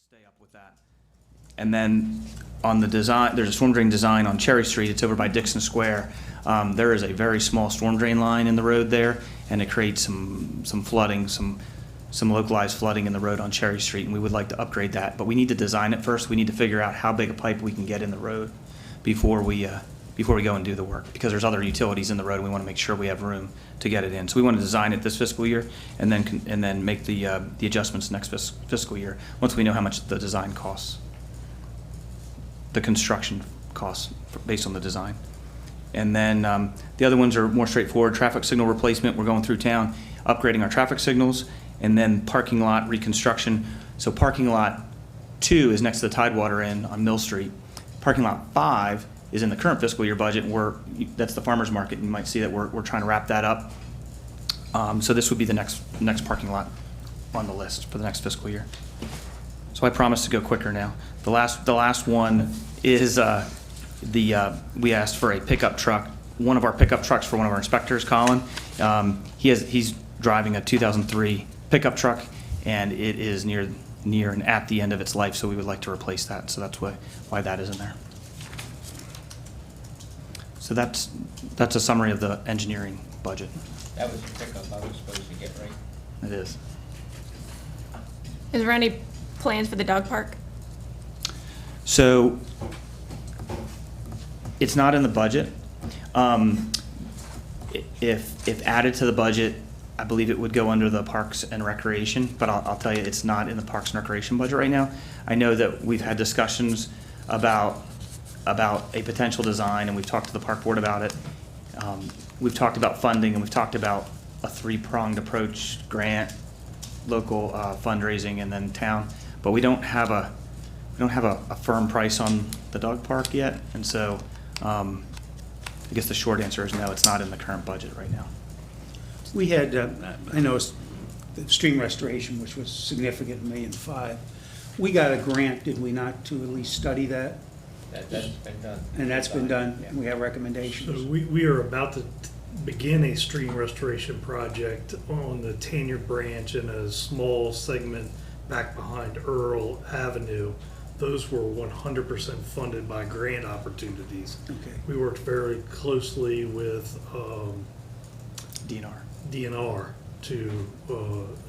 stay up with that. And then on the design, there's a storm drain design on Cherry Street. It's over by Dixon Square. There is a very small storm drain line in the road there, and it creates some flooding, some localized flooding in the road on Cherry Street, and we would like to upgrade that. But we need to design it first. We need to figure out how big a pipe we can get in the road before we go and do the work, because there's other utilities in the road, and we want to make sure we have room to get it in. So we want to design it this fiscal year, and then make the adjustments next fiscal year once we know how much the design costs, the construction costs based on the design. And then the other ones are more straightforward. Traffic signal replacement. We're going through town, upgrading our traffic signals, and then parking lot reconstruction. So parking lot 2 is next to the Tidewater Inn on Mill Street. Parking lot 5 is in the current fiscal year budget. That's the farmer's market. You might see that we're trying to wrap that up. So this would be the next parking lot on the list for the next fiscal year. So I promise to go quicker now. The last one is we asked for a pickup truck. One of our pickup trucks for one of our inspectors, Colin. He's driving a 2003 pickup truck, and it is near and at the end of its life. So we would like to replace that. So that's why that is in there. So that's a summary of the engineering budget. That was the pickup I was supposed to get, right? It is. Is there any plans for the dog park? So it's not in the budget. If added to the budget, I believe it would go under the Parks and Recreation, but I'll tell you, it's not in the Parks and Recreation budget right now. I know that we've had discussions about a potential design, and we've talked to the park board about it. We've talked about funding, and we've talked about a 3-pronged approach: grant, local fundraising, and then town. But we don't have a firm price on the dog park yet, and so I guess the short answer is no. It's not in the current budget right now. We had, I know, the stream restoration, which was significant, $1.5 million. We got a grant, did we not, to at least study that? That's been done. And that's been done, Yeah. and we have recommendations. So we are about to begin a stream restoration project on the Tanyard Branch in a small segment back behind Earl Avenue. Those were 100% funded by grant opportunities. Okay. We worked very closely with DNR to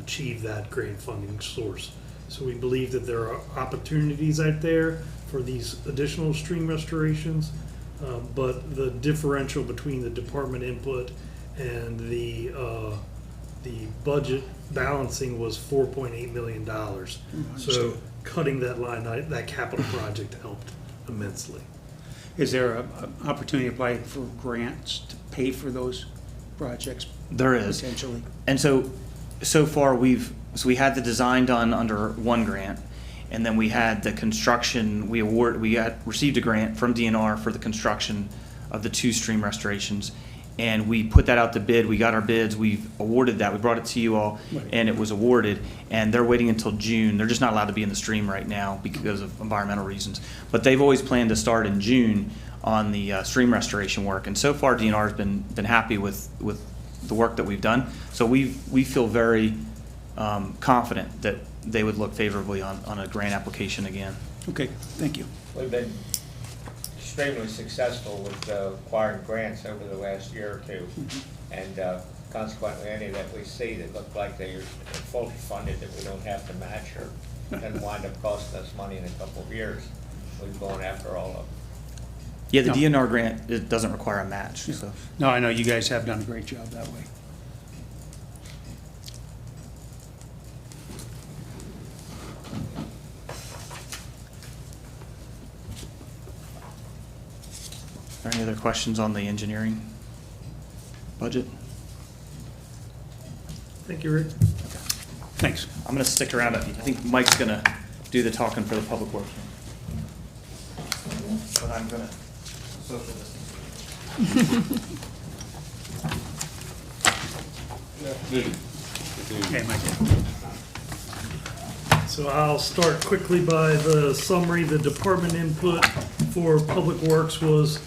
achieve that grant funding source. So we believe that there are opportunities out there for these additional stream restorations, but the differential between the department input and the budget balancing was $4.8 million. So cutting that line, that capital project helped immensely. Is there an opportunity to apply for grants to pay for those projects? There is. Potentially. And so far we had the design done under one grant, and then we had the construction. We received a grant from DNR for the construction of the 2 stream restorations, and we put that out to bid. We got our bids. We've awarded that. We brought it to you all, Right. and it was awarded. And they're waiting until June. They're just not allowed to be in the stream right now because of environmental reasons. But they've always planned to start in June on the stream restoration work. And so far, DNR has been happy with the work that we've done. So we feel very confident that they would look favorably on a grant application again. Okay, thank you. We've been extremely successful with acquiring grants over the last year or two. And consequently, any that we see that look like they're fully funded, that we don't have to match or then wind up costing us money in a couple of years, we've gone after all of them. Yeah, the No. DNR grant, it doesn't require a match. Yeah. So. No, I know you guys have done a great job that way. Are there any other questions on the engineering budget? Thank you, Rick. Thanks. I'm going to stick around. I think Mike's going to do the talking for the public works. But I'm going to social distance. Okay, Mike. So I'll start quickly by the summary. The department input for Public Works was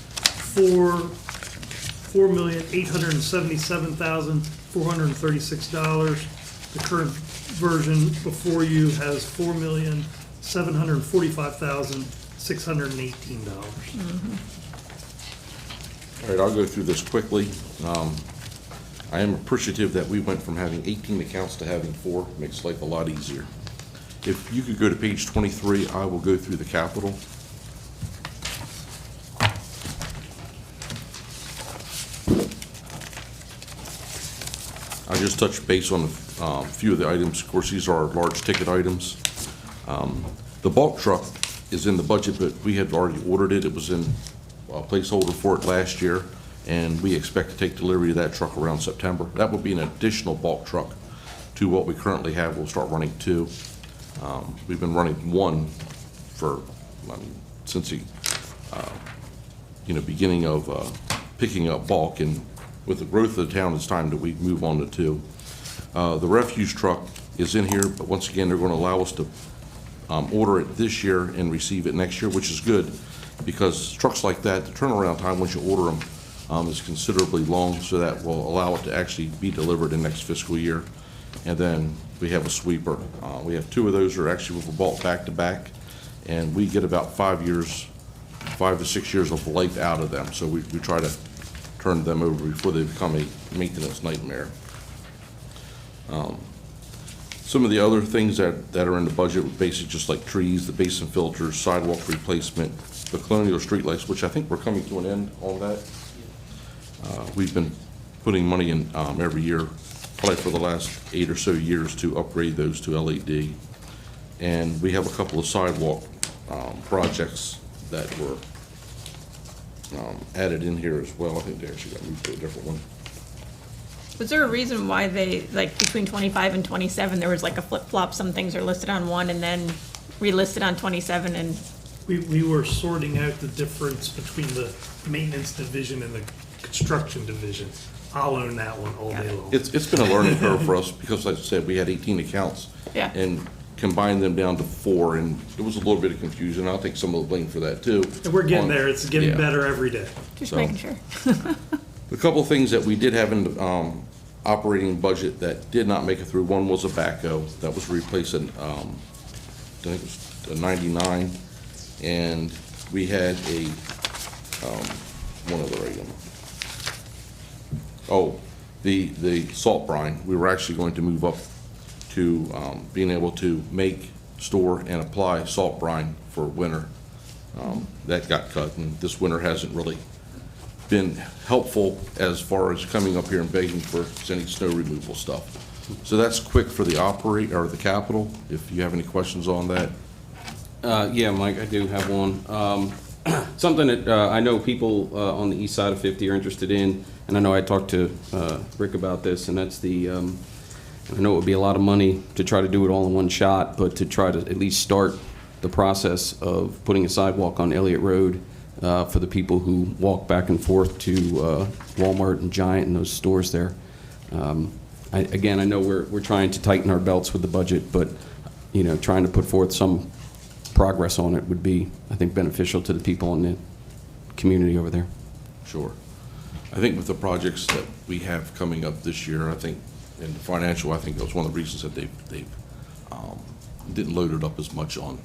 $4,877,436. The current version before you has $4,700,000 $745,618. All right, I'll go through this quickly. I am appreciative that we went from having 18 accounts to having 4. Makes life a lot easier. If you could go to page 23, I will go through the capital. I'll just touch base on a few of the items. Of course, these are large ticket items. The bulk truck is in the budget, but we had already ordered it. It was in a placeholder for it last year, and we expect to take delivery of that truck around September. That will be an additional bulk truck to what we currently have. We'll start running 2. We've been running 1 for, since the, beginning of picking up bulk, and with the growth of the town, it's time that we move on to 2. The refuse truck is in here, but once again, they're going to allow us to order it this year and receive it next year, which is good, because trucks like that, the turnaround time once you order them is considerably long, so that will allow it to actually be delivered in next fiscal year. And then we have a sweeper. We have 2 of those that are actually bought back to back, and we get about 5 to 6 years of life out of them. So we try to turn them over before they become a maintenance nightmare. Some of the other things that are in the budget were basically just like trees, the basin filters, sidewalk replacement, the colonial streetlights, which I think we're coming to an end on that. We've been putting money in every year, probably for the last 8 or so years, to upgrade those to LED. And we have a couple of sidewalk projects that were added in here as well. I think they actually got moved to a different one. Was there a reason why they, like, between 25 and 27, there was like a flip-flop? Some things are listed on 1 and then relisted on 27, and We were sorting out the difference between the maintenance division and the construction division. I'll own that one all day long. It's been a learning curve for us because, like I said, we had 18 accounts. Yeah. And combined them down to 4, and it was a little bit of confusion. I'll take some of the blame for that too. And we're getting On- there. It's getting yeah. better every day. just So- making sure. A couple of things that we did have in the operating budget that did not make it through. One was a backhoe that was replacing, I think it was a 99, and we had one other item. Oh, the salt brine. We were actually going to move up to being able to make, store, and apply salt brine for winter. That got cut, and this winter hasn't really been helpful as far as coming up here and begging for any snow removal stuff. So that's quick for the the capital, if you have any questions on that. Yeah, Mike, I do have one. Something that I know people on the east side of 50 are interested in, and I know I talked to Rick about this, and that's the, I know it would be a lot of money to try to do it all in one shot, but to try to at least start the process of putting a sidewalk on Elliott Road for the people who walk back and forth to Walmart and Giant and those stores there. Again, I know we're trying to tighten our belts with the budget, but, trying to put forth some progress on it would be, I think, beneficial to the people in the community over there. Sure. I think with the projects that we have coming up this year, I think, in the financial, I think that was one of the reasons that they didn't load it up as much on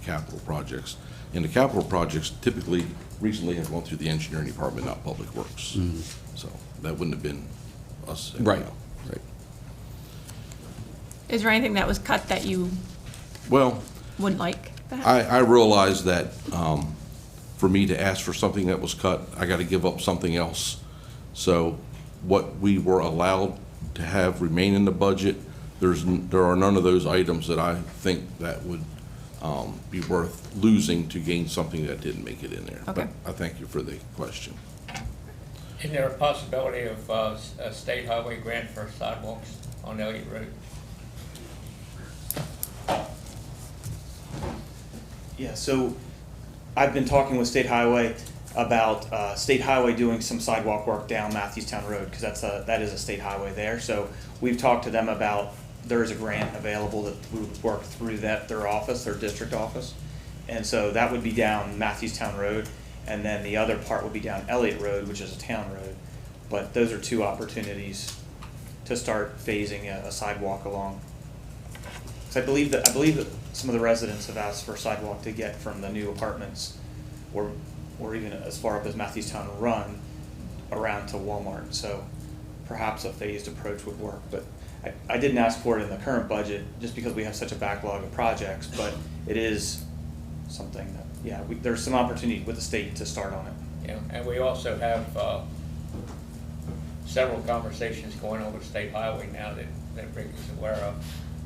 capital projects. And the capital projects typically recently have gone through the engineering department, not Public Works. So that wouldn't have been us. Right. Is there anything that was cut that you Well, would like? I realize that for me to ask for something that was cut, I got to give up something else. So what we were allowed to have remain in the budget, there are none of those items that I think that would be worth losing to gain something that didn't make it in there. Okay. But I thank you for the question. Is there a possibility of a state highway grant for sidewalks on Elliott Road? Yeah, so I've been talking with State Highway about State Highway doing some sidewalk work down Matthewstown Road, because that is a state highway there. So we've talked to them about, there is a grant available that we would work through their office, their district office. And so that would be down Matthewstown Road, and then the other part would be down Elliott Road, which is a town road. But those are 2 opportunities to start phasing a sidewalk along. So I believe that some of the residents have asked for sidewalk to get from the new apartments, or even as far up as Matthewstown Run, around to Walmart. So perhaps a phased approach would work, but I didn't ask for it in the current budget, just because we have such a backlog of projects, but it is something that, yeah, there's some opportunity with the state to start on it. Yeah, and we also have several conversations going on with State Highway now that Rick is aware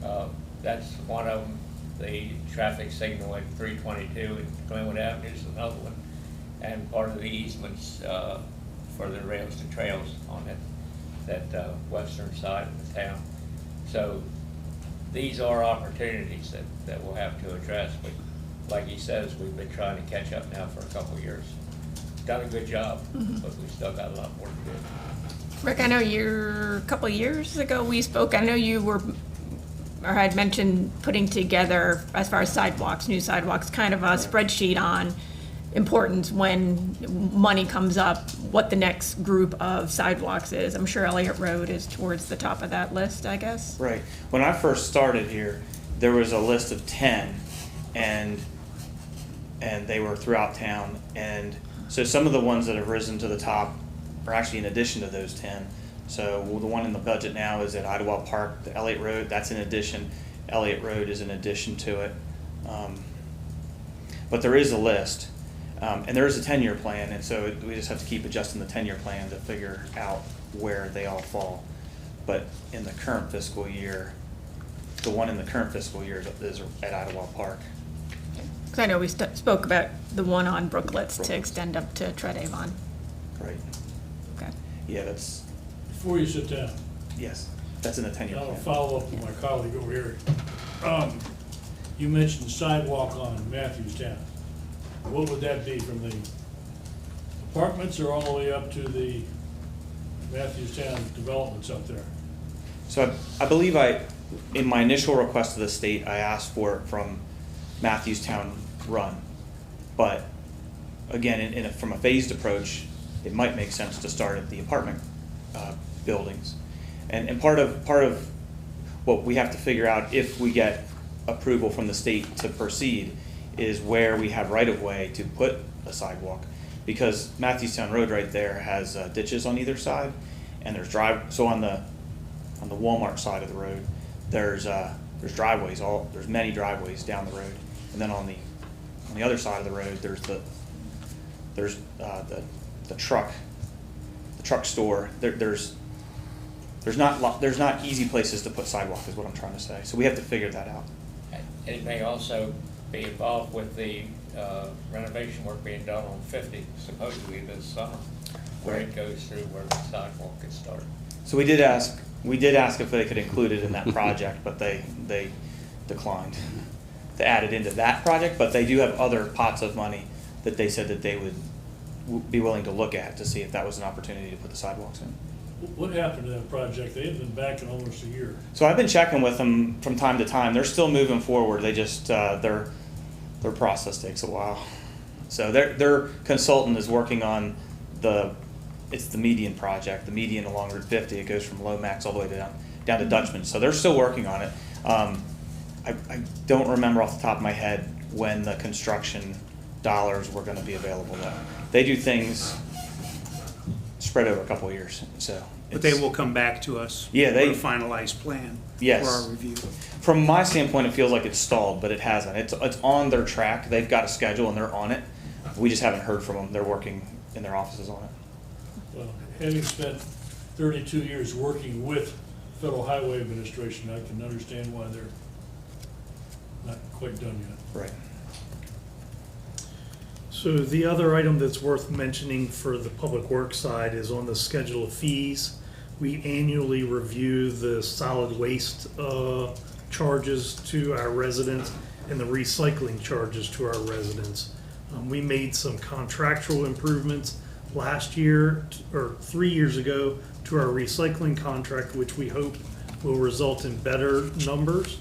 of. That's one of them, the traffic signal at 322 and Glenwood Avenue is another one, and part of the easements for the rails to trails on that western side of the town. So these are opportunities that we'll have to address, but like he says, we've been trying to catch up now for a couple of years. Done a good job, but we've still got a lot more to do. Rick, I know a couple of years ago we spoke, I know you were, or had mentioned putting together, as far as sidewalks, new sidewalks, kind of a spreadsheet on importance when money comes up, what the next group of sidewalks is. I'm sure Elliott Road is towards the top of that list, I guess. Right. When I first started here, there was a list of 10, and they were throughout town. And so some of the ones that have risen to the top are actually in addition to those 10. So the one in the budget now is at Idlewild Park, the Elliott Road, that's in addition. Elliott Road is in addition to it. But there is a list. And there is a 10-year plan, and so we just have to keep adjusting the 10-year plan to figure out where they all fall. But in the current fiscal year, the one in the current fiscal year is at Idlewild Park. Because I know we spoke about the one on Brooklets to extend up to Tread Avon. Right. Okay. Yeah, that's, Before you sit down, yes, that's in the 10-year I'll plan. follow up with my colleague over here. You mentioned sidewalk on Matthewstown. What would that be, from the apartments or all the way up to the Matthewstown developments up there? So I believe in my initial request to the state, I asked for it from Matthewstown Run. But again, from a phased approach, it might make sense to start at the apartment buildings. And part of what we have to figure out, if we get approval from the state to proceed, is where we have right-of-way to put a sidewalk. Because Matthewstown Road right there has ditches on either side, and there's so on the Walmart side of the road, there's driveways, there's many driveways down the road. And then on the other side of the road, there's the truck store. There's not easy places to put sidewalk, is what I'm trying to say. So we have to figure that out. And it may also be involved with the renovation work being done on 50, supposedly this summer, where it goes through where the sidewalk could start. So we did ask if they could include it in that project, but they declined to add it into that project. But they do have other pots of money that they said that they would be willing to look at to see if that was an opportunity to put the sidewalks in. What happened to that project? They had been back in almost a year. So I've been checking with them from time to time. They're still moving forward. They just their process takes a while. So their consultant is working on the median project, the median along Route 50. It goes from Lomax all the way down to Dutchman. So they're still working on it. I don't remember off the top of my head when the construction dollars were going to be available though. They do things spread over a couple of years, so. But they will come back to us. Yeah, with a finalized plan. Yes. For our review. From my standpoint, it feels like it's stalled, but it hasn't. It's on their track. They've got a schedule and they're on it. We just haven't heard from them. They're working in their offices on it. Well, having spent 32 years working with Federal Highway Administration, I can understand why they're not quite done yet. Right. So the other item that's worth mentioning for the public works side is on the schedule of fees. We annually review the solid waste charges to our residents and the recycling charges to our residents. We made some contractual improvements last year, or 3 years ago, to our recycling contract, which we hope will result in better numbers.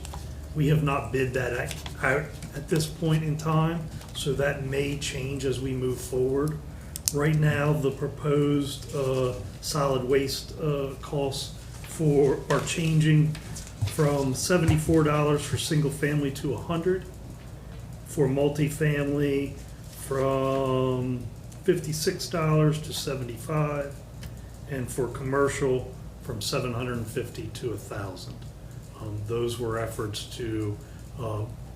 We have not bid that out at this point in time, so that may change as we move forward. Right now, the proposed solid waste costs are changing from $74 for single family to $100. For multifamily, from $56 to $75. And for commercial, from $750 to $1,000. Those were efforts to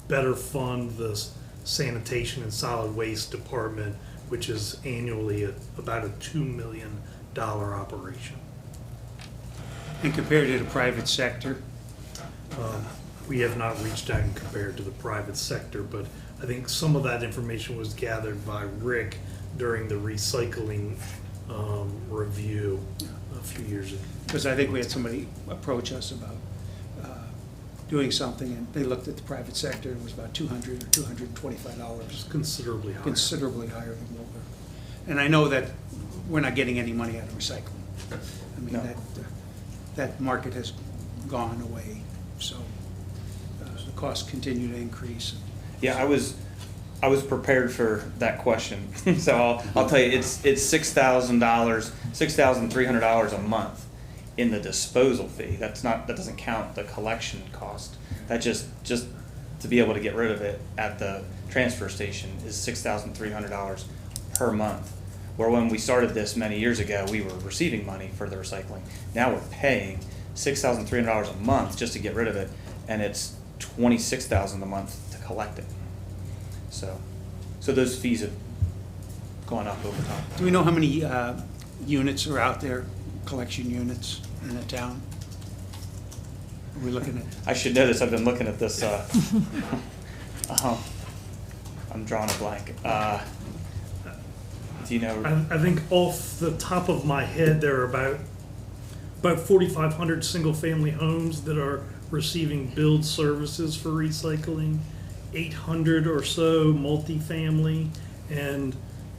better fund the sanitation and solid waste department, which is annually about a $2 million operation. And compared to the private sector, We have not reached out and compared to the private sector, but I think some of that information was gathered by Rick during the recycling review a few years ago. because I think we had somebody approach us about doing something, and they looked at the private sector, and it was about $200 or $225. Considerably higher. Considerably higher than what we're, and I know that we're not getting any money out of recycling. I mean, No. that market has gone away, so the costs continue to increase. Yeah, I was prepared for that question. So I'll tell you, it's $6,000, $6,300 a month in the disposal fee. That doesn't count the collection cost. That just to be able to get rid of it at the transfer station is $6,300 per month. Where when we started this many years ago, we were receiving money for the recycling. Now we're paying $6,300 a month just to get rid of it, and it's $26,000 a month to collect it. So those fees have gone up over time. Do we know how many units are out there, collection units in the town? Are we looking at? I should know this. I've been looking at this. I'm drawing a blank. Do you know? I think off the top of my head, there are about 4,500 single-family homes that are receiving billed services for recycling, 800 or so multifamily, and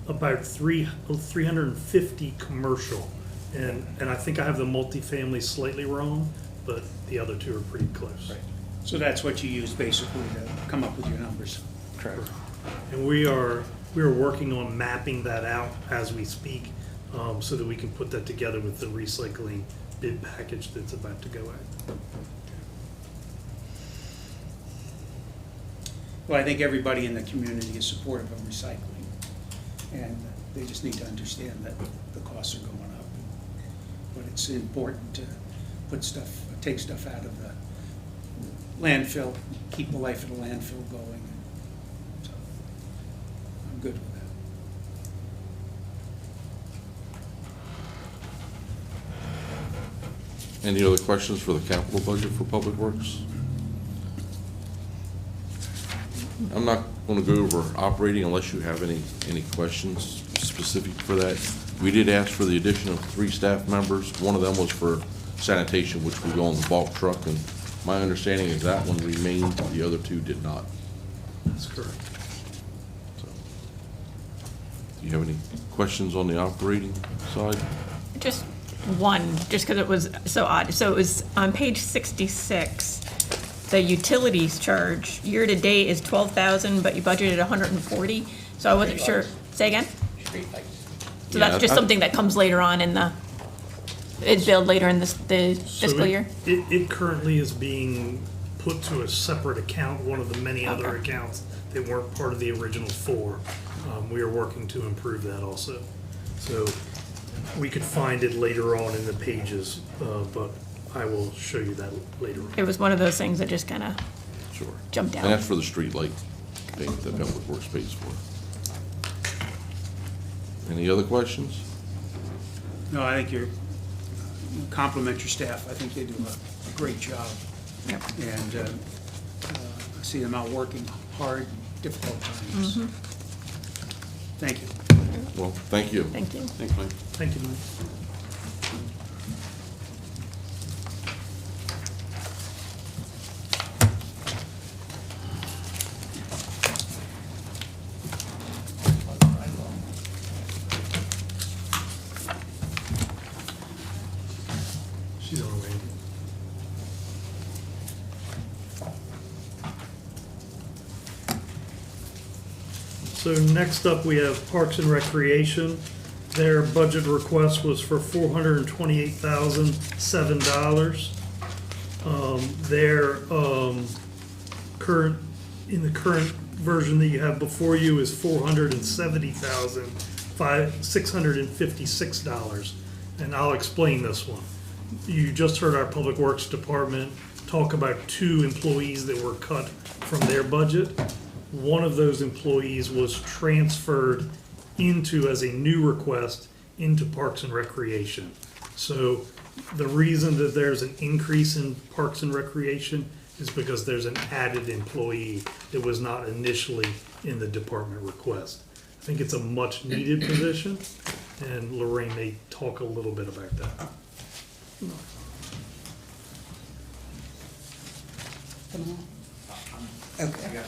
about 350 commercial. And I think I have the multifamily slightly wrong, but the other two are pretty close. Right. So that's what you use basically to come up with your numbers. Correct. And we are working on mapping that out as we speak, so that we can put that together with the recycling bid package that's about to go out. Well, I think everybody in the community is supportive of recycling, and they just need to understand that the costs are going up. But it's important to take stuff out of the landfill, keep the life of the landfill going. So I'm good with that. Any other questions for the capital budget for Public Works? I'm not going to go over operating unless you have any questions specific for that. We did ask for the addition of 3 staff members. One of them was for sanitation, which would go on the bulk truck, and my understanding is that one remained, the other 2 did not. That's correct. So, do you have any questions on the operating side? Just one, just because it was so odd. So it was on page 66, the utilities charge, year-to-date is 12,000, but you budgeted 140, so I wasn't sure. Say again? Streetlights. So Yeah, that's just something that comes later on in it's billed later in the So fiscal year? It currently is being put to a separate account, one of the many other Okay. accounts that weren't part of the original 4. We are working to improve that also. So we could find it later on in the pages, but I will show you that later on. It was one of those things that just kind of Sure. jumped out. And that's for the street light thing that Public Works pays for. Any other questions? No, I think you compliment your staff. I think they do a great job. Yep. And I see them out working hard, difficult times. Thank you. Well, thank you. Thank you. Thanks, Mike. Thank you, Mike. She's on her way. So next up, we have Parks and Recreation. Their budget request was for $428,007. Their current, in the current version that you have before you is $470,656. And I'll explain this one. You just heard our Public Works Department talk about 2 employees that were cut from their budget. One of those employees was transferred into, as a new request, into Parks and Recreation. So the reason that there's an increase in Parks and Recreation is because there's an added employee that was not initially in the department request. I think it's a much needed position, and Lorraine may talk a little bit about that. Come on. Okay.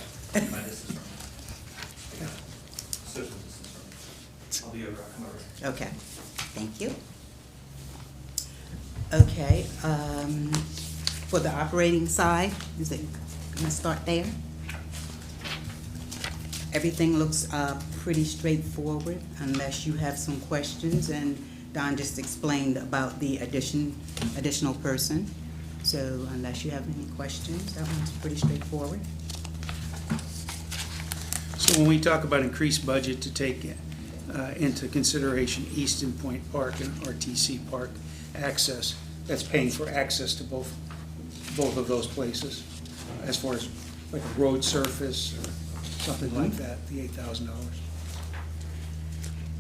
I'll be over, I'll come over. Okay, thank you. Okay, for the operating side, is it gonna start there? Everything looks pretty straightforward unless you have some questions, and Don just explained about the additional person. So unless you have any questions, that one's pretty straightforward. So when we talk about increased budget to take into consideration Easton Point Park and RTC Park access, that's paying for access to both of those places, as far as like a road surface or something like that, the $8,000.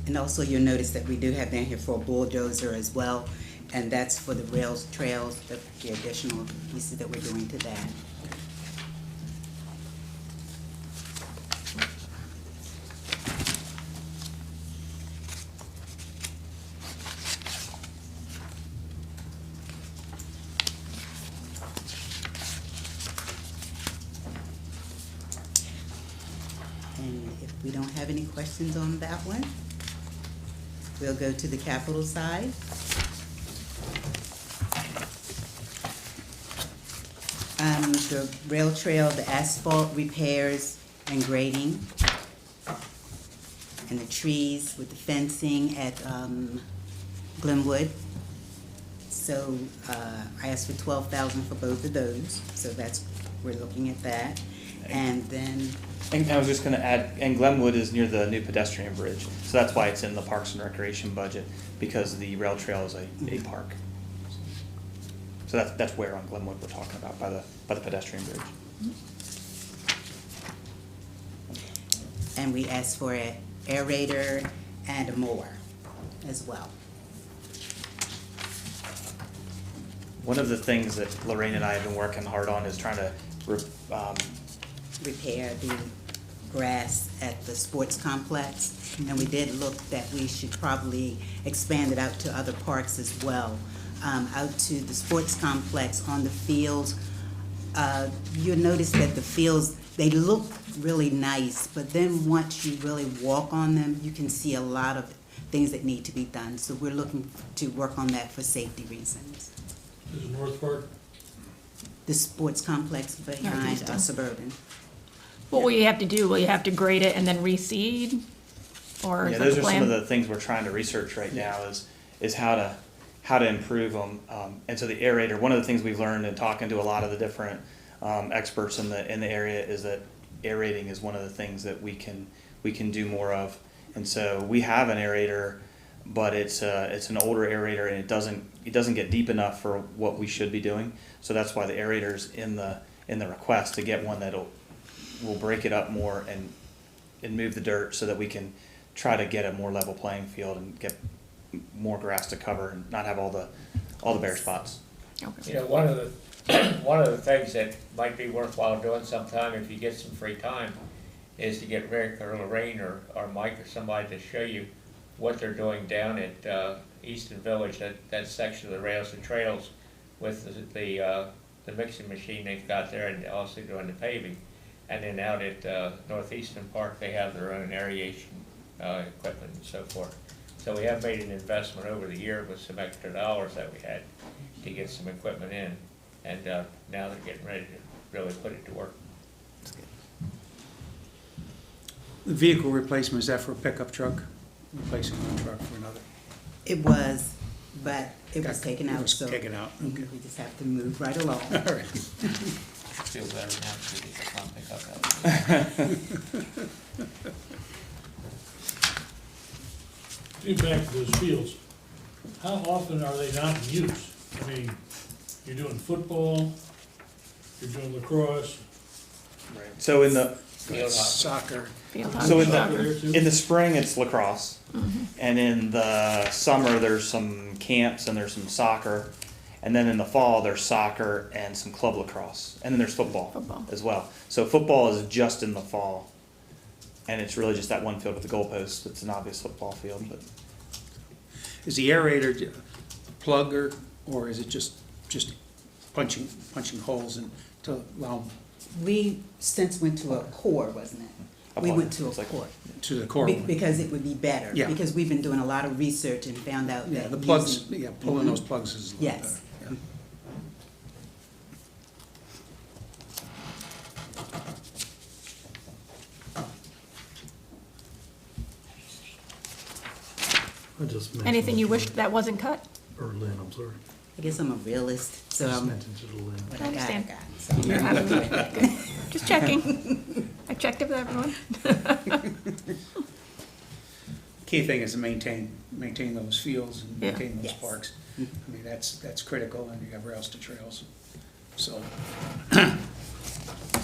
And also you'll notice that we do have down here for a bulldozer as well, and that's for the rails, trails, the additional pieces that we're doing to that. And if we don't have any questions on that one, we'll go to the capital side. The rail trail, the asphalt repairs and grading, and the trees with the fencing at Glenwood. So I asked for $12,000 for both of those, so we're looking at that. And then, And I was just gonna add, and Glenwood is near the new pedestrian bridge, so that's why it's in the Parks and Recreation budget, because the rail trail is a park. So that's where on Glenwood we're talking about, by the pedestrian bridge. and we asked for an aerator and a mower as well. One of the things that Lorraine and I have been working hard on is trying to Repair the grass at the sports complex, and we did look that we should probably expand it out to other parks as well. Out to the sports complex on the fields, you'll notice that the fields, they look really nice, but then once you really walk on them, you can see a lot of things that need to be done. So we're looking to work on that for safety reasons. This is North Park? The sports complex behind Easton. Suburban. What will you have to do? Will you have to grade it and then reseed? Or Yeah, is that those the are some of plan? the things we're trying to research right now is how to improve them. And so the aerator, one of the things we've learned in talking to a lot of the different experts in the area is that aerating is one of the things that we can do more of. And so we have an aerator, but it's an older aerator and it doesn't get deep enough for what we should be doing. So that's why the aerator's in the request, to get one will break it up more and move the dirt so that we can try to get a more level playing field and get more grass to cover and not have all the bare spots. Okay. You know, one of the things that might be worthwhile doing sometime if you get some free time is to get Rick or Lorraine or Mike or somebody to show you what they're doing down at Easton Village, that section of the rails and trails with the mixing machine they've got there, and also doing the paving. And then out at Northeastern Park, they have their own aeration equipment and so forth. So we have made an investment over the year with some extra dollars that we had to get some equipment in. And now they're getting ready to really put it to work. The vehicle replacement, is that for a pickup truck? Replacing one truck for another? It was, but it was taken It out, was so. taken out, okay. We just have to move right along. All right. Feel better now, because you can't pick up that. Getting back to those fields, how often are they not in use? I mean, you're doing football, you're doing lacrosse, So in the, Field hockey. Soccer, Field so in hockey, Soccer. the, in the spring, it's lacrosse. And in the summer, there's some camps and there's some soccer. And then in the fall, there's soccer and some club lacrosse. And then there's football Football. as well. So football is just in the fall. And it's really just that one field with the goalposts. It's an obvious football field, but is the aerator a plugger, or is it just punching holes and to allow We since went to a core, wasn't it? A We plug. went to a It's like- core, to the core? because it would be better. Yeah. Because we've been doing a lot of research and found out Yeah, that. the plugs, using- yeah, pulling those plugs is a lot better. Yes. Yeah. I just mentioned. Anything you it to wished that wasn't cut? Or Lynn, I'm sorry. I guess I'm a realist, so Just mentioned it to Lynn. what I I got, I understand. got. So I'm You're happy happy with it. Just checking. I checked it with everyone. Key thing is to maintain those fields and Yeah. maintain those Yes. parks. I mean, that's critical, and you have rails to trails, so.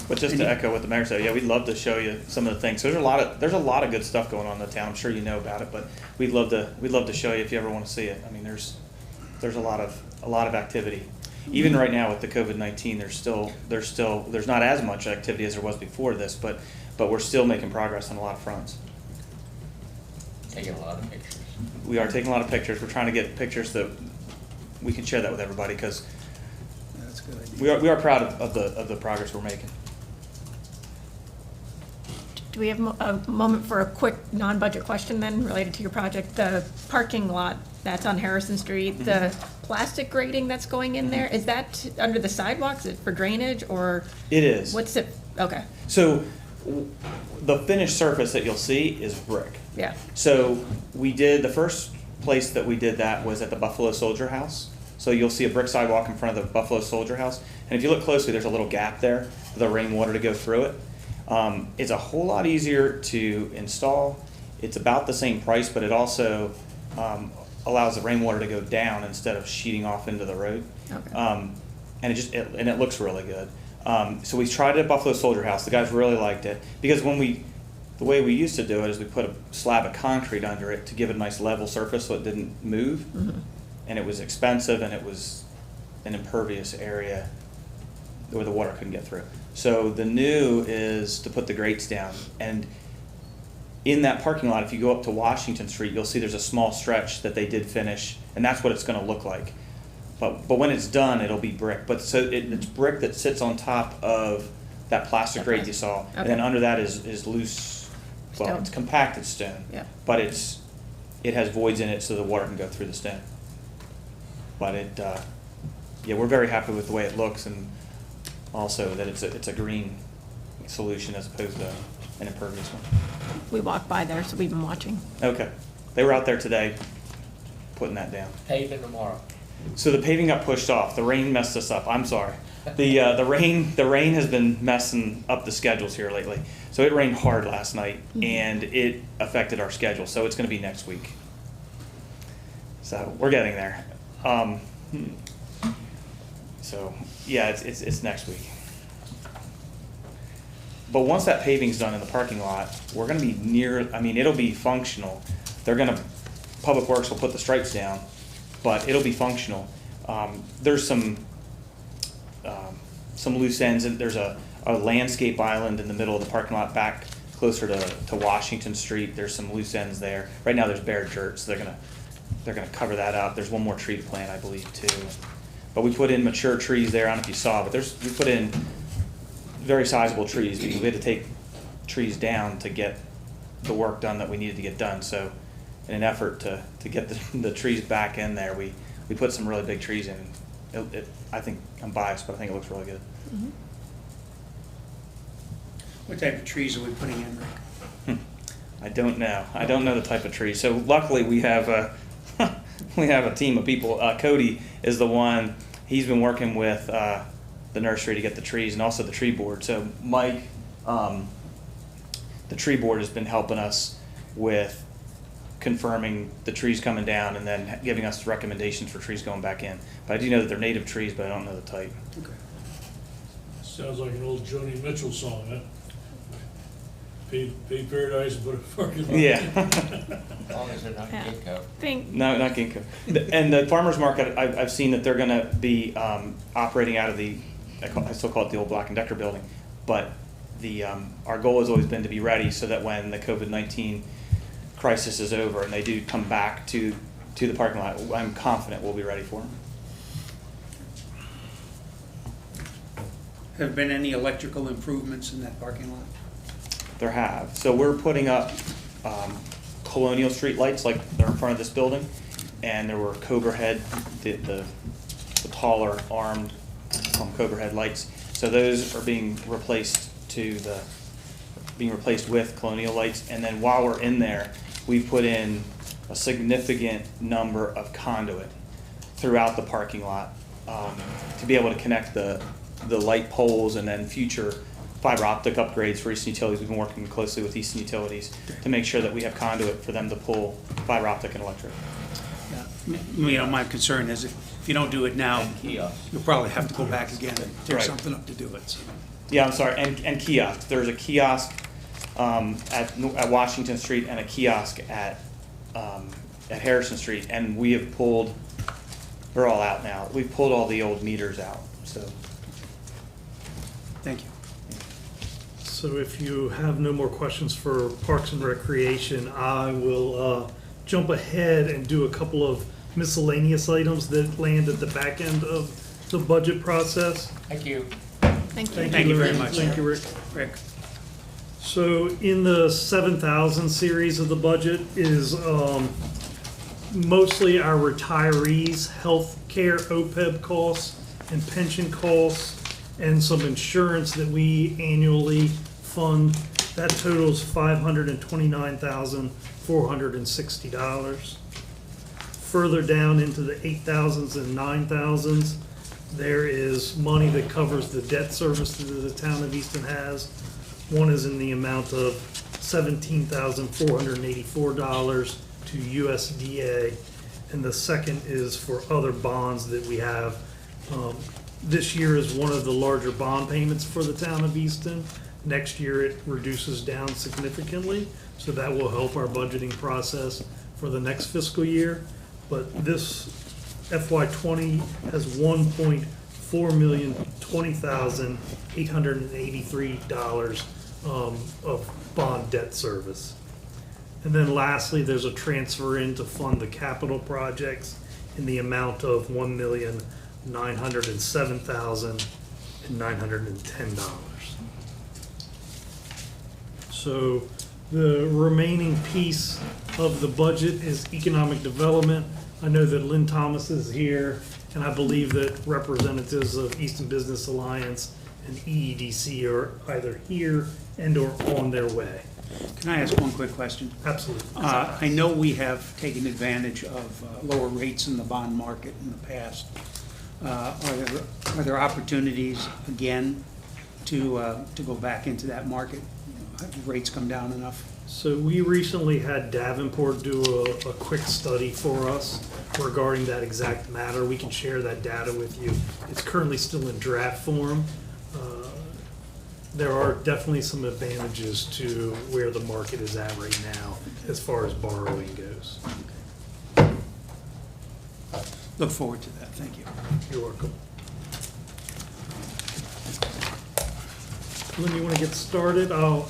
But just to echo what the mayor said, yeah, we'd love to show you some of the things. There's a lot of good stuff going on in the town. I'm sure you know about it, but we'd love to show you if you ever want to see it. I mean, there's a lot of activity. Even right now with the COVID-19, there's not as much activity as there was before this, but we're still making progress on a lot of fronts. Taking a lot of pictures. We are taking a lot of pictures. We're trying to get pictures that we can share that with everybody because That's a good idea. we are proud of the progress we're making. Do we have a moment for a quick non-budget question then related to your project? The parking lot that's on Harrison Street, the plastic grating that's going in there, is that under the sidewalks? Is it for drainage or It is. what's it? Okay, So the finished surface that you'll see is brick. yeah. So the first place that we did that was at the Buffalo Soldier House. So you'll see a brick sidewalk in front of the Buffalo Soldier House. And if you look closely, there's a little gap there for the rainwater to go through it. It's a whole lot easier to install. It's about the same price, but it also allows the rainwater to go down instead of sheeting off into the road. Okay. And it looks really good. So we tried it at Buffalo Soldier House. The guys really liked it because the way we used to do it is we put a slab of concrete under it to give it a nice level surface so it didn't move. And it was expensive and it was an impervious area where the water couldn't get through. So the new is to put the grates down. And in that parking lot, if you go up to Washington Street, you'll see there's a small stretch that they did finish, and that's what it's gonna look like. But when it's done, it'll be brick. But so it's brick that sits on top of that plastic grate you saw. And then Okay. under that is loose, well, Stone. it's compacted stone. Yeah. But it has voids in it so the water can go through the stone. But yeah, we're very happy with the way it looks and also that it's a green solution as opposed to an impervious one. We walked by there, so we've been watching. Okay. They were out there today putting that down. Paving tomorrow. So the paving got pushed off. The rain messed us up. I'm sorry. The rain has been messing up the schedules here lately. So it rained hard last night and it affected our schedule. So it's going to be next week. So we're getting there. So yeah, it's next week. But once that paving's done in the parking lot, we're gonna be it'll be functional. Public Works will put the stripes down, but it'll be functional. There's some loose ends, and there's a landscape island in the middle of the parking lot back closer to Washington Street. There's some loose ends there. Right now there's bare dirt, so they're gonna cover that up. There's one more tree to plant, I believe, too. But we put in mature trees there, I don't know if you saw, but we put in very sizable trees because we had to take trees down to get the work done that we needed to get done. So in an effort to get the trees back in there, we put some really big trees in. I think, I'm biased, but I think it looks really good. What type of trees are we putting in, Rick? I don't know. I don't know the type of tree. So luckily we have we have a team of people. Cody is the one, he's been working with the nursery to get the trees and also the tree board. So Mike, the tree board has been helping us with confirming the trees coming down and then giving us recommendations for trees going back in. But I do know that they're native trees, but I don't know the type. Okay. Sounds like an old Joni Mitchell song, huh? Pay paradise and put a parking lot. Yeah. As long as they're not Yeah. ginkgo. Think, No, not ginkgo. And the farmer's market, I've seen that they're gonna be operating out of the, I still call it the old Black and Decker building, but our goal has always been to be ready so that when the COVID-19 crisis is over and they do come back to the parking lot, I'm confident we'll be ready for them. Have been any electrical improvements in that parking lot? There have. So we're putting up colonial street lights like they're in front of this building, and there were Cobra Head, the taller armed Cobra Head lights. So those are being replaced with colonial lights. And then while we're in there, we've put in a significant number of conduit throughout the parking lot to be able to connect the light poles and then future fiber optic upgrades for Easton Utilities. We've been working closely with Easton Utilities to make sure that we have conduit for them to pull fiber optic and electric. Yeah. My concern is if you don't do it now, And kiosks. you'll probably have to go back again and tear Right. something up to do it, so. Yeah, I'm sorry, and kiosks. There's a kiosk at Washington Street and a kiosk at Harrison Street, and we have pulled, they're all out now. We've pulled all the old meters out, so. Thank you. So if you have no more questions for Parks and Recreation, I will jump ahead and do a couple of miscellaneous items that land at the back end of the budget process. Thank you. thank you. Thank you very Larry. much. Thank you, Rick. Rick? So in the 7,000 series of the budget is mostly our retirees' health care OPEB costs and pension costs and some insurance that we annually fund. That totals $529,460. Further down into the 8,000s and 9,000s, there is money that covers the debt service that the town of Easton has. One is in the amount of $17,484 to USDA, and the second is for other bonds that we have. This year is one of the larger bond payments for the town of Easton. Next year, it reduces down significantly, so that will help our budgeting process for the next fiscal year. But this FY '20 has $1,4,020,883 of bond debt service. And then lastly, there's a transfer in to fund the capital projects in the amount of $1,907,910. So the remaining piece of the budget is economic development. I know that Lynn Thomas is here, and I believe that representatives of Easton Business Alliance and EEDC are either here and or on their way. Can I ask one quick question? Absolutely. I know we have taken advantage of lower rates in the bond market in the past. Are there opportunities again to go back into that market? Have rates come down enough? So we recently had Davenport do a quick study for us regarding that exact matter. We can share that data with you. It's currently still in draft form. There are definitely some advantages to where the market is at right now as far as borrowing goes. Look forward to that, thank you. You're welcome. Lynn, you want to get started? I'll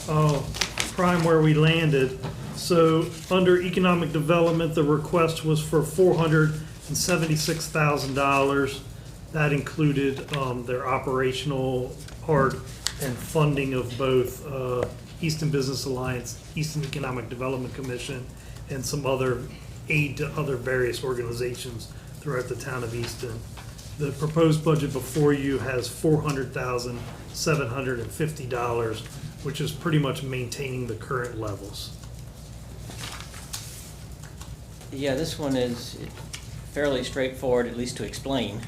prime where we landed. So under economic development, the request was for $476,000. That included their operational part and funding of both Easton Business Alliance, Easton Economic Development Commission, and some other aid to other various organizations throughout the town of Easton. The proposed budget before you has $400,750, which is pretty much maintaining the current levels. Yeah, this one is, fairly straightforward, at least to explain.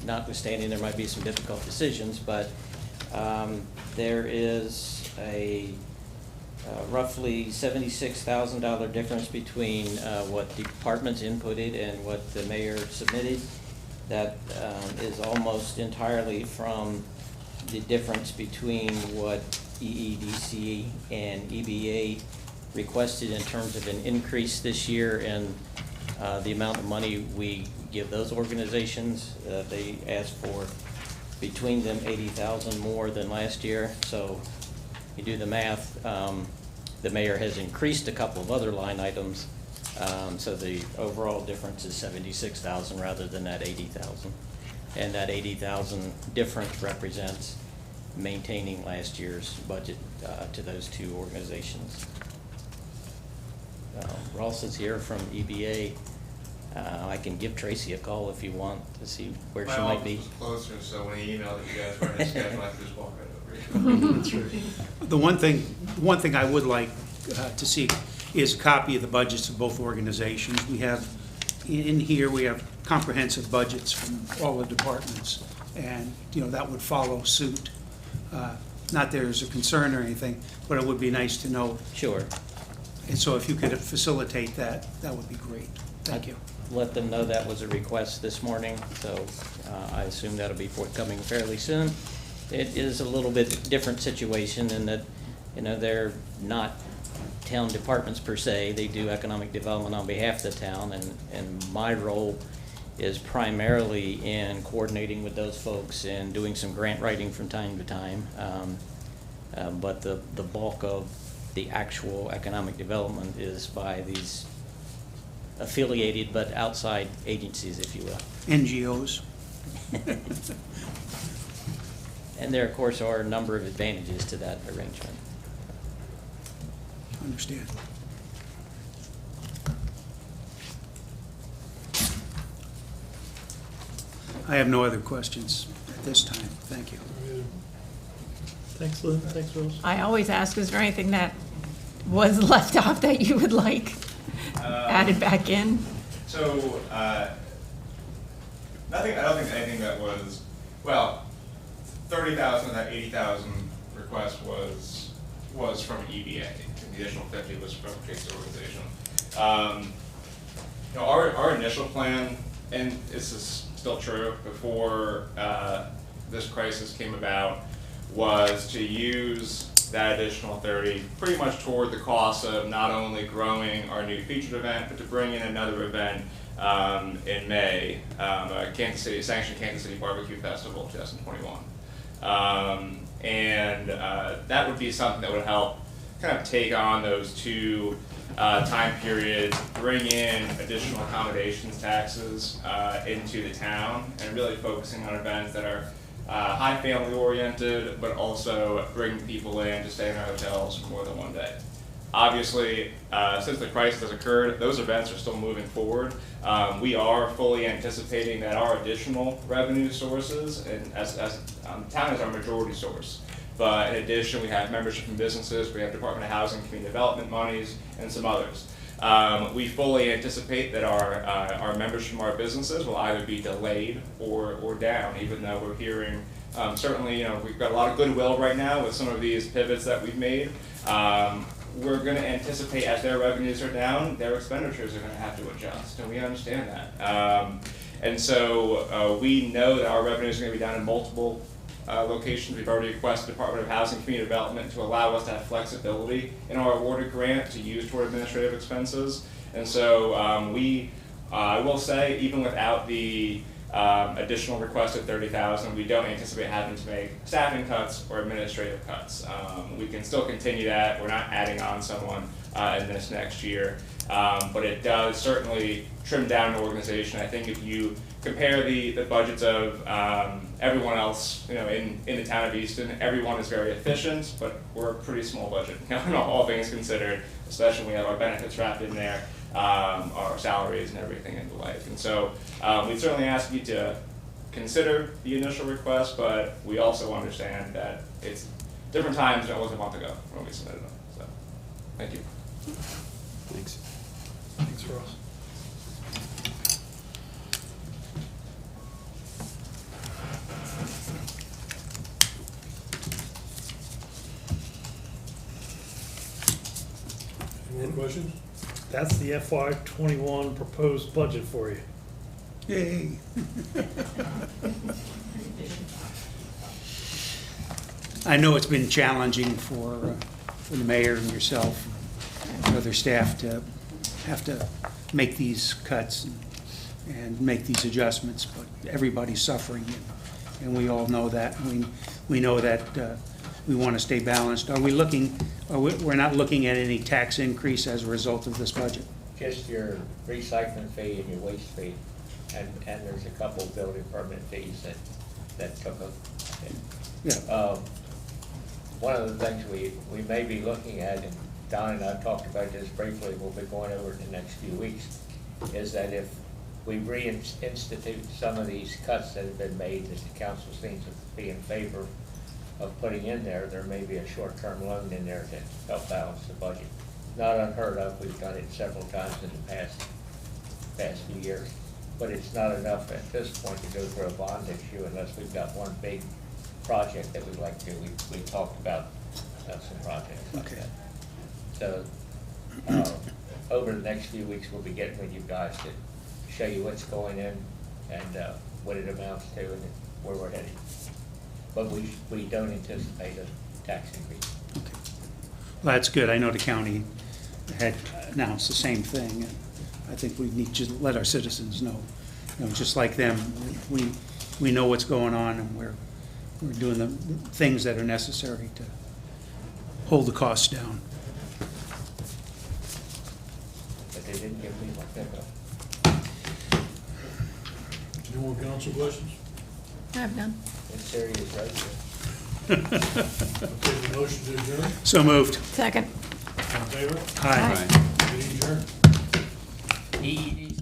Notwithstanding, there might be some difficult decisions, but there is a roughly $76,000 difference between what departments inputted and what the mayor submitted. That is almost entirely from the difference between what EEDC and EBA requested in terms of an increase this year and the amount of money we give those organizations. They asked for between them 80,000 more than last year. So you do the math, the mayor has increased a couple of other line items, so the overall difference is 76,000 rather than that 80,000. And that 80,000 difference represents maintaining last year's budget to those two organizations. Ross is here from EBA. I can give Tracy a call if you want to see where she might be. My office was closer, so when he emailed that you guys were in his schedule, I could just walk right over here. The one thing I would like to see is a copy of the budgets of both organizations. We have, in here, we have comprehensive budgets from all the departments, and, that would follow suit. Not there's a concern or anything, but it would be nice to know. Sure. And so if you could facilitate that, that would be great. Thank you. Let them know that was a request this morning, so I assume that'll be forthcoming fairly soon. It is a little bit different situation in that, they're not town departments per se. They do economic development on behalf of the town, and my role is primarily in coordinating with those folks and doing some grant writing from time to time. But the bulk of the actual economic development is by these affiliated but outside agencies, if you will. NGOs. And there, of course, are a number of advantages to that arrangement. Understand. I have no other questions at this time. Thank you. Thanks, Lynn. Thanks, Rose. I always ask, is there anything that was left off that you would like added back in? So, nothing, I don't think anything that was, 30,000 of that 80,000 request was from EBA. And the additional 50 was from Tracy's organization. Our initial plan, and this is still true, before this crisis came about, was to use that additional 30 pretty much toward the cost of not only growing our new featured event, but to bring in another event in May, sanctioned Kansas City Barbecue Festival 2021. And that would be something that would help kind of take on those two time periods, bring in additional accommodations taxes into the town, and really focusing on events that are high family oriented, but also bring people in to stay in our hotels for more than one day. Obviously, since the crisis has occurred, those events are still moving forward. We are fully anticipating that our additional revenue sources, and as town is our majority source, but in addition, we have membership from businesses, we have Department of Housing, Community Development monies, and some others. We fully anticipate that our membership from our businesses will either be delayed or down, even though we're hearing, certainly, we've got a lot of goodwill right now with some of these pivots that we've made. We're going to anticipate as their revenues are down, their expenditures are going to have to adjust, and we understand that. And so we know that our revenues are going to be down in multiple locations. We've already requested Department of Housing and Community Development to allow us to have flexibility in our awarded grant to use toward administrative expenses. And so I will say, even without the additional request of 30,000, we don't anticipate having to make staffing cuts or administrative cuts. We can still continue that. We're not adding on someone in this next year, but it does certainly trim down the organization. I think if you compare the budgets of everyone else, in the town of Easton, everyone is very efficient, but we're a pretty small budget, all things considered, especially when we have our benefits wrapped in there, our salaries and everything and the like. And so we'd certainly ask you to consider the initial request, but we also understand that it's different times than it was a month ago when we submitted them. So, thank you. Thanks. Thanks, Ross. questions? That's the FY '21 proposed budget for you. Yay. I know it's been challenging for the mayor and yourself and other staff to have to make these cuts and make these adjustments, but everybody's suffering, and we all know that. We know that we want to stay balanced. We're not looking at any tax increase as a result of this budget? Just your recycling fee and your waste fee, and there's a couple building permit fees that took up. Yeah. One of the things we may be looking at, and Don and I talked about this briefly, we'll be going over it in the next few weeks, is that if we reinstitute some of these cuts that have been made, that the council seems to be in favor of putting in there, there may be a short-term loan in there to help balance the budget. Not unheard of, we've done it several times in the past few years, but it's not enough at this point to go through a bond issue unless we've got one big project that we'd like to do. We talked about some projects like Okay. that. So, over the next few weeks, we'll be getting with you guys to show you what's going in and what it amounts to and where we're headed. But we don't anticipate a tax increase. Okay. Well, that's good. I know the county had announced the same thing, and I think we need to let our citizens know. You know, just like them, we know what's going on, and we're doing the things that are necessary to hold the costs down. But they didn't give me my pickup. No more council questions? I have none. It's serious right here. Okay, the motion to adjourn, So moved. Second. all in favor? Aye. Meeting adjourned. EED.